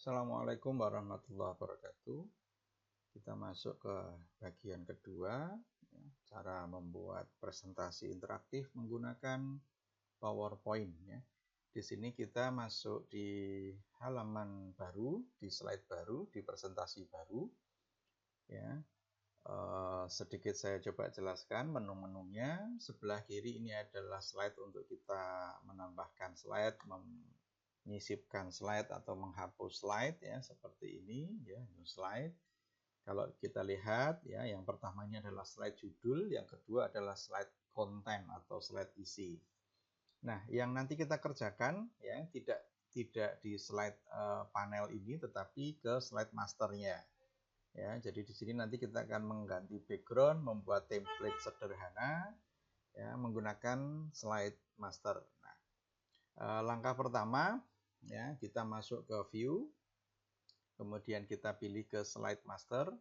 Assalamualaikum warahmatullahi wabarakatuh. Kita masuk ke bagian kedua, cara membuat presentasi interaktif menggunakan PowerPoint. Di sini kita masuk di halaman baru, di slide baru, di presentasi baru. Sedikit saya coba jelaskan menu-menunya. Sebelah kiri ini adalah slide untuk kita menambahkan slide, menyisipkan slide atau menghapus slide, seperti ini, new slide. Kalau kita lihat, yang pertama ini adalah slide judul, yang kedua adalah slide konten atau slide isi. Nah, yang nanti kita kerjakan, tidak di slide panel ini, tetapi ke slide masternya. Jadi di sini nanti kita akan mengganti background, membuat template sederhana, menggunakan slide master. Nah, langkah pertama, kita masuk ke view, kemudian kita pilih ke slide master.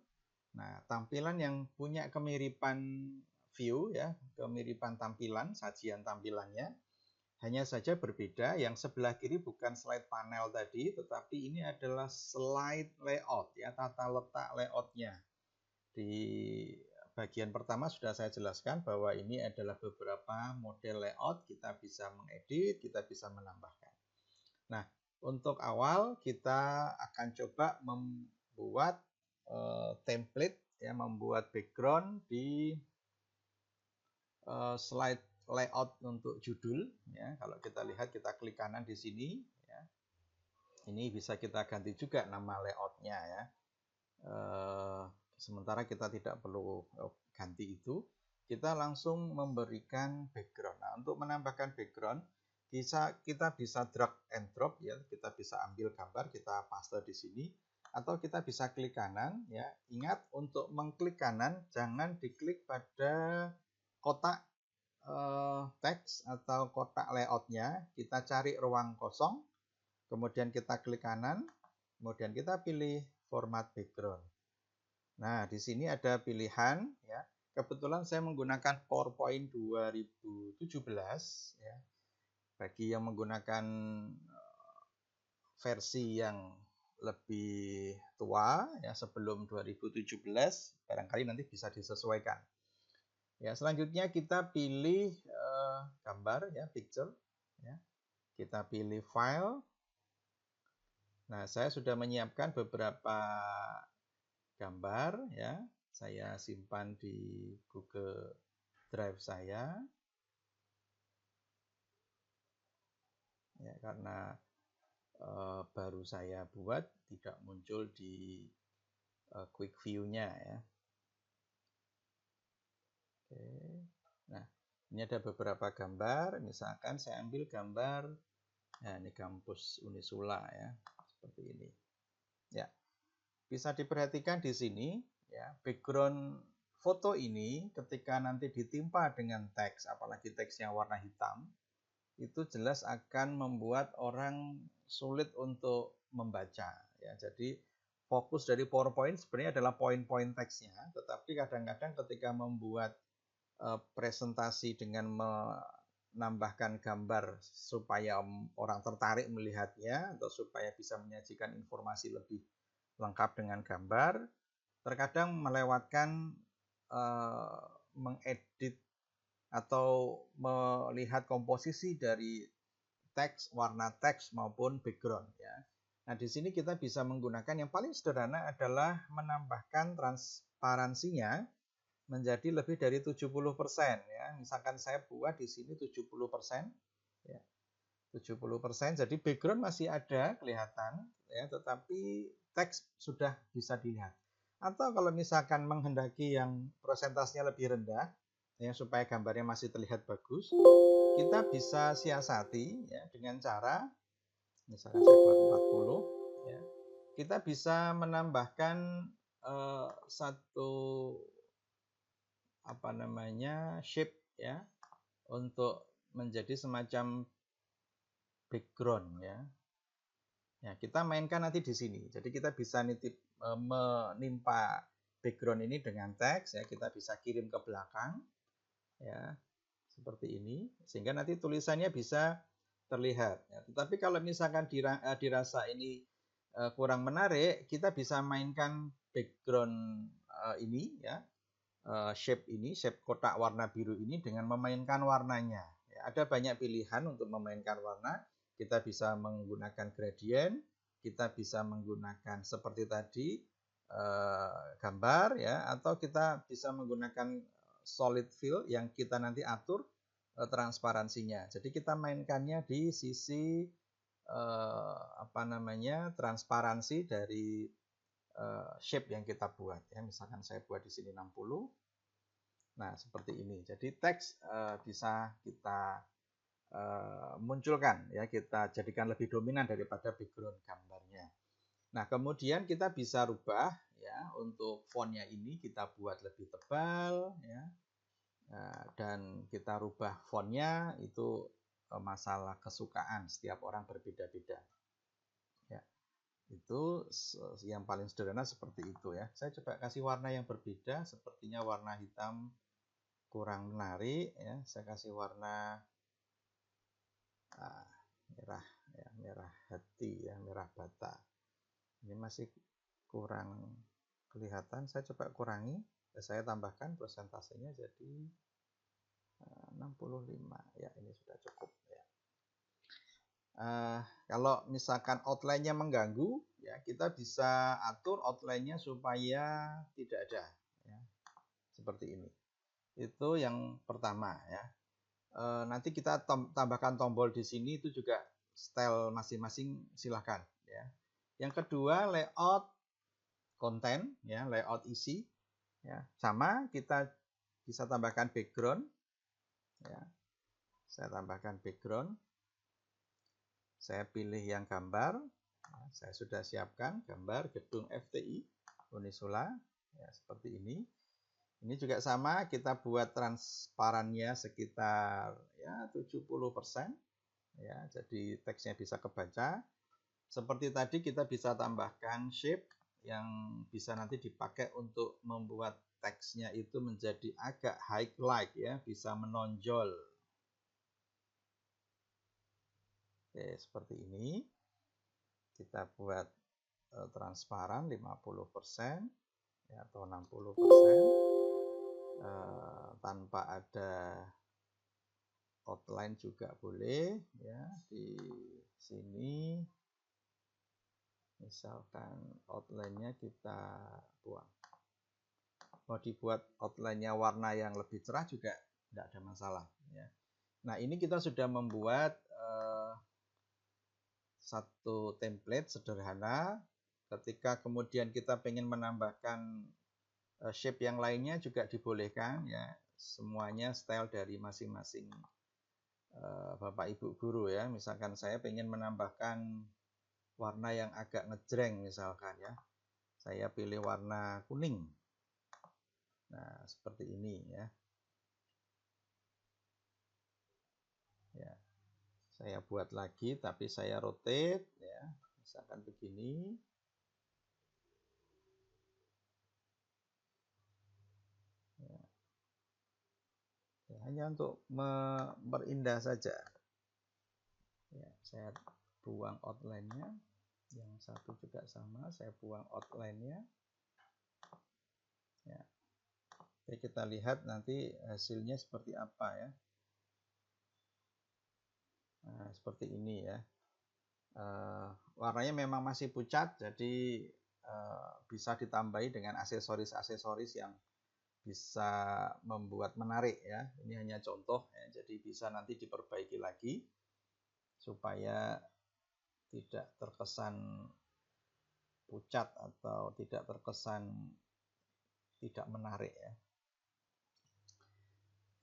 Nah, tampilan yang punya kemiripan view, kemiripan tampilan, sajian tampilannya, hanya saja berbeda. Yang sebelah kiri bukan slide panel tadi, tetapi ini adalah slide layout, tata letak layoutnya. Di bagian pertama sudah saya jelaskan bahwa ini adalah beberapa model layout, kita bisa mengedit, kita bisa menambahkan. Nah, untuk awal kita akan coba membuat template, membuat background di slide layout untuk judul. Kalau kita lihat, kita klik kanan di sini. Ini bisa kita ganti juga nama layoutnya. Sementara kita tidak perlu ganti itu, kita langsung memberikan background. Nah, untuk menambahkan background, kita bisa drag and drop, kita bisa ambil gambar, kita paste di sini, atau kita bisa klik kanan. Ingat, untuk mengklik kanan jangan diklik pada kotak teks atau kotak layoutnya. Kita cari ruang kosong, kemudian kita klik kanan, kemudian kita pilih format background. Nah, di sini ada pilihan, kebetulan saya menggunakan PowerPoint 2017, Bagi yang menggunakan versi yang lebih tua, sebelum 2017, barangkali nanti bisa disesuaikan. Selanjutnya kita pilih gambar, picture. Kita pilih file. Nah, saya sudah menyiapkan beberapa gambar, saya simpan di Google Drive saya. Karena baru saya buat, tidak muncul di quick view-nya. Oke. Nah, ini ada beberapa gambar. Misalkan saya ambil gambar, ini kampus Unisula, seperti ini. Bisa diperhatikan di sini, background foto ini ketika nanti ditimpa dengan teks, apalagi teksnya warna hitam, itu jelas akan membuat orang sulit untuk membaca. Jadi fokus dari PowerPoint sebenarnya adalah poin-poin teksnya, tetapi kadang-kadang ketika membuat presentasi dengan menambahkan gambar supaya orang tertarik melihatnya, atau supaya bisa menyajikan informasi lebih lengkap dengan gambar, terkadang melewatkan mengedit atau melihat komposisi dari teks, warna teks maupun background. Nah, di sini kita bisa menggunakan yang paling sederhana adalah menambahkan transparansinya menjadi lebih dari 70%. Misalkan saya buat di sini 70%. 70%, jadi background masih ada kelihatan, tetapi teks sudah bisa dilihat. Atau kalau misalkan menghendaki yang prosentasenya lebih rendah, supaya gambarnya masih terlihat bagus, kita bisa siasati dengan cara, misalkan saya buat 40, kita bisa menambahkan satu shape, untuk menjadi semacam background. Kita mainkan nanti di sini. Jadi kita bisa menimpa background ini dengan teks, kita bisa kirim ke belakang, seperti ini, sehingga nanti tulisannya bisa terlihat. Tetapi kalau misalkan dirasa ini kurang menarik, kita bisa mainkan background ini ya, shape kotak warna biru ini dengan memainkan warnanya. Ya, ada banyak pilihan untuk memainkan warna. Kita bisa menggunakan gradient, kita bisa menggunakan seperti tadi gambar ya, atau kita bisa menggunakan solid fill yang kita nanti atur transparansinya. Jadi kita mainkannya di sisi transparansi dari shape yang kita buat ya. Misalkan saya buat di sini 60. Nah, seperti ini. Jadi teks bisa kita munculkan ya, kita jadikan lebih dominan daripada background gambarnya. Nah, kemudian kita bisa rubah ya, untuk fontnya ini kita buat lebih tebal ya. Nah, dan kita rubah fontnya itu masalah kesukaan, setiap orang berbeda-beda. Ya. Itu yang paling sederhana seperti itu ya. Saya coba kasih warna yang berbeda, sepertinya warna hitam kurang menarik ya. Saya kasih warna merah ya, merah hati ya, merah bata. Ini masih kurang kelihatan, saya coba kurangi, saya tambahkan persentasenya jadi 65 ya, ini sudah cukup ya. Kalau misalkan outline-nya mengganggu ya, kita bisa atur outline-nya supaya tidak ada ya, seperti ini. Itu yang pertama ya. Nanti kita tambahkan tombol di sini, itu juga style masing-masing silahkan ya. Yang kedua, layout konten ya, layout isi ya. Sama, kita bisa tambahkan background ya. Saya tambahkan background. Saya pilih yang gambar. Nah, saya sudah siapkan gambar gedung FTI Unisula ya, seperti ini. Ini juga sama, kita buat transparannya sekitar ya 70% ya, jadi teksnya bisa kebaca. Seperti tadi kita bisa tambahkan shape yang bisa nanti dipakai untuk membuat teksnya itu menjadi agak highlight ya, bisa menonjol. Oke, seperti ini. Kita buat transparan 50% ya, atau 60%. Tanpa ada outline juga boleh ya. Di sini misalkan outline-nya kita buang. Mau dibuat outline-nya warna yang lebih cerah juga tidak ada masalah ya. Nah, ini kita sudah membuat satu template sederhana. Ketika kemudian kita ingin menambahkan shape yang lainnya juga dibolehkan ya. Semuanya style dari masing-masing Bapak Ibu guru ya. Misalkan saya ingin menambahkan warna yang agak ngejreng misalkan ya. Saya pilih warna kuning. Nah, seperti ini ya. Ya. Saya buat lagi tapi saya rotate ya. Misalkan begini. Ya, hanya untuk memperindah saja. Ya, saya buang outline-nya. Yang satu juga sama, saya buang outline-nya. Ya. Oke, kita lihat nanti hasilnya seperti apa ya. Nah, seperti ini ya. Warnanya memang masih pucat, jadi bisa ditambahi dengan aksesoris-aksesoris yang bisa membuat menarik ya. Ini hanya contoh ya, jadi bisa nanti diperbaiki lagi supaya tidak terkesan pucat atau tidak terkesan tidak menarik ya.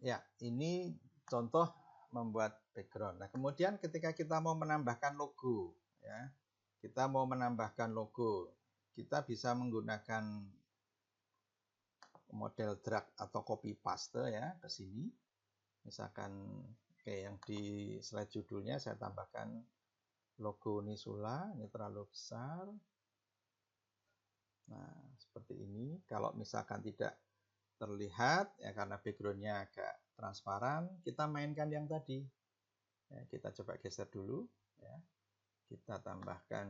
Ya, ini contoh membuat background. Nah, kemudian ketika kita mau menambahkan logo ya. Kita mau menambahkan logo, kita bisa menggunakan model drag atau copy paste ya ke sini. Misalkan kayak yang di slide judulnya saya tambahkan logo Unisula, ini terlalu besar. Nah, seperti ini. Kalau misalkan tidak terlihat ya karena backgroundnya agak transparan, kita mainkan yang tadi. Ya, kita coba geser dulu ya. Kita tambahkan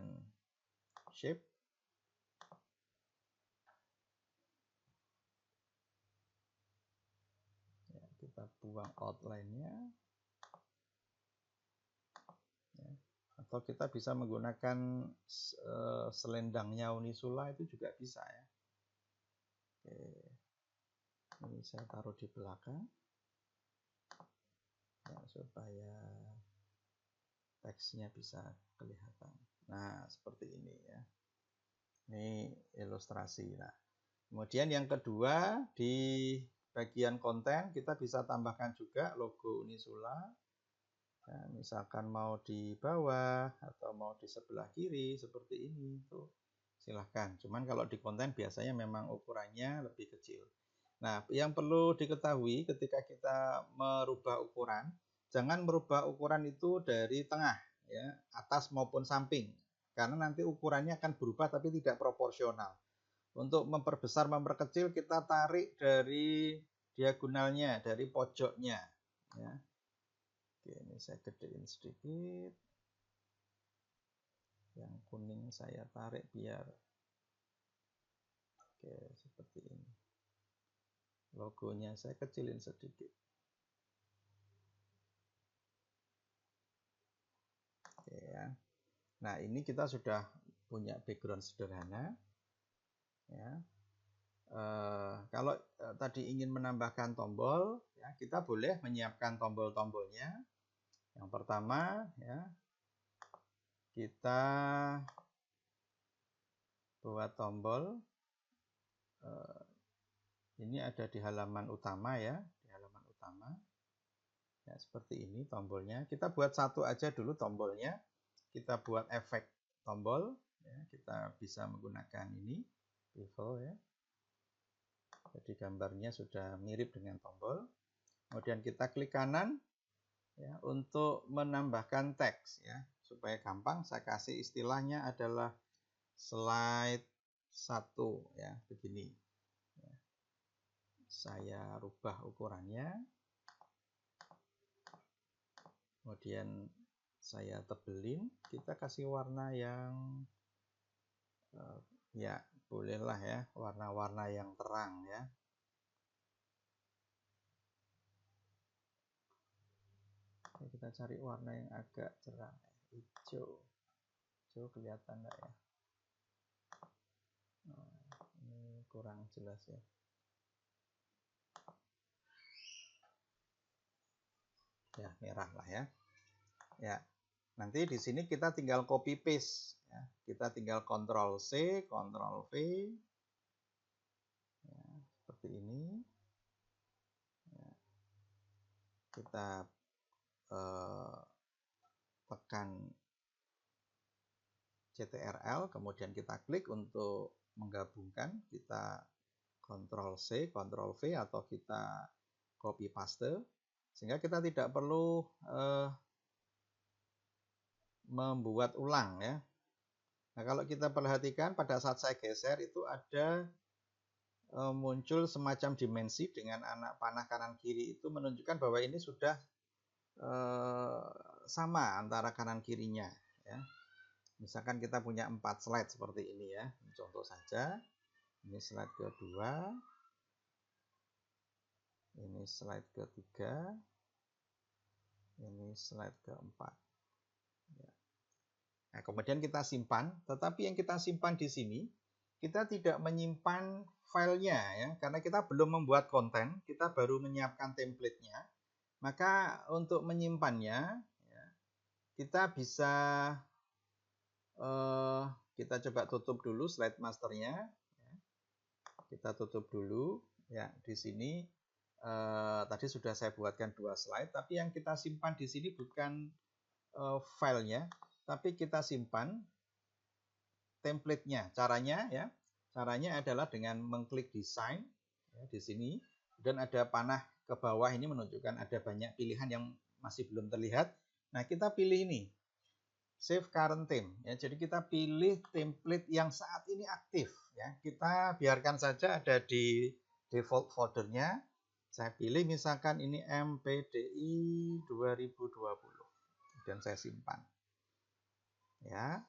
shape. Ya, kita buang outline-nya. Ya. Atau kita bisa menggunakan selendangnya Unisula itu juga bisa ya. Oke. Ini saya taruh di belakang ya, supaya teksnya bisa kelihatan. Nah, seperti ini ya. Ini ilustrasi. Nah, kemudian yang kedua, di bagian konten kita bisa tambahkan juga logo Unisula. Ya, misalkan mau di bawah atau mau di sebelah kiri seperti ini, tuh silahkan. Cuman kalau di konten biasanya memang ukurannya lebih kecil. Nah, yang perlu diketahui ketika kita merubah ukuran, jangan merubah ukuran itu dari tengah, ya, atas maupun samping, karena nanti ukurannya akan berubah tapi tidak proporsional. Untuk memperbesar, memperkecil, kita tarik dari diagonalnya, dari pojoknya. Ya. Oke, ini saya gedein sedikit. Yang kuning saya tarik biar, oke, seperti ini. Logonya saya kecilin sedikit. Oke ya. Nah, ini kita sudah punya background sederhana. Ya. Kalau tadi ingin menambahkan tombol, ya, kita boleh menyiapkan tombol-tombolnya. Yang pertama, ya, kita buat tombol. Ini ada di halaman utama ya, di halaman utama. Ya, seperti ini tombolnya. Kita buat satu aja dulu tombolnya. Kita buat efek tombol. Ya, kita bisa menggunakan ini, bevel ya. Jadi gambarnya sudah mirip dengan tombol. Kemudian kita klik kanan ya, untuk menambahkan teks ya, supaya gampang. Saya kasih istilahnya adalah slide 1 ya, begini. Ya. Saya rubah ukurannya. Kemudian saya tebelin, kita kasih warna yang ya bolehlah ya, warna-warna yang terang ya. Oke, kita cari warna yang agak cerah, hijau. Hijau kelihatan enggak ya? Oh, ini kurang jelas ya. Ya, merah lah ya. Ya. Nanti di sini kita tinggal copy paste ya. Kita tinggal Ctrl C, Ctrl V. Ya, seperti ini. Ya. Kita tekan CTRL, kemudian kita klik untuk menggabungkan. Kita Ctrl C, Ctrl V, atau kita copy paste. Sehingga kita tidak perlu membuat ulang ya. Nah, kalau kita perhatikan pada saat saya geser itu ada muncul semacam dimensi dengan anak panah kanan kiri, itu menunjukkan bahwa ini sudah sama antara kanan kirinya ya. Misalkan kita punya 4 slide seperti ini ya. Contoh saja. Ini slide kedua. Ini slide ketiga. Ini slide keempat. Ya. Nah, kemudian kita simpan, tetapi yang kita simpan di sini, kita tidak menyimpan filenya ya, karena kita belum membuat konten, kita baru menyiapkan template-nya. Maka untuk menyimpannya, ya, kita bisa, kita coba tutup dulu slide masternya. Ya. Kita tutup dulu. Ya, di sini tadi sudah saya buatkan 2 slide, tapi yang kita simpan di sini bukan filenya, tapi kita simpan template-nya. Caranya ya, caranya adalah dengan mengklik desain ya, di sini, dan ada panah ke bawah ini menunjukkan ada banyak pilihan yang masih belum terlihat. Nah, kita pilih ini, save current theme ya. Jadi kita pilih template yang saat ini aktif ya. Kita biarkan saja ada di default foldernya. Saya pilih misalkan ini MPDI 2020 dan saya simpan ya.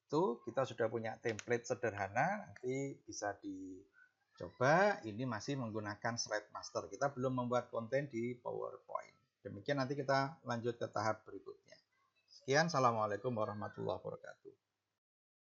Itu kita sudah punya template sederhana, nanti bisa dicoba. Ini masih menggunakan slide master. Kita belum membuat konten di PowerPoint. Demikian, nanti kita lanjut ke tahap berikutnya. Sekian, Assalamualaikum warahmatullahi wabarakatuh.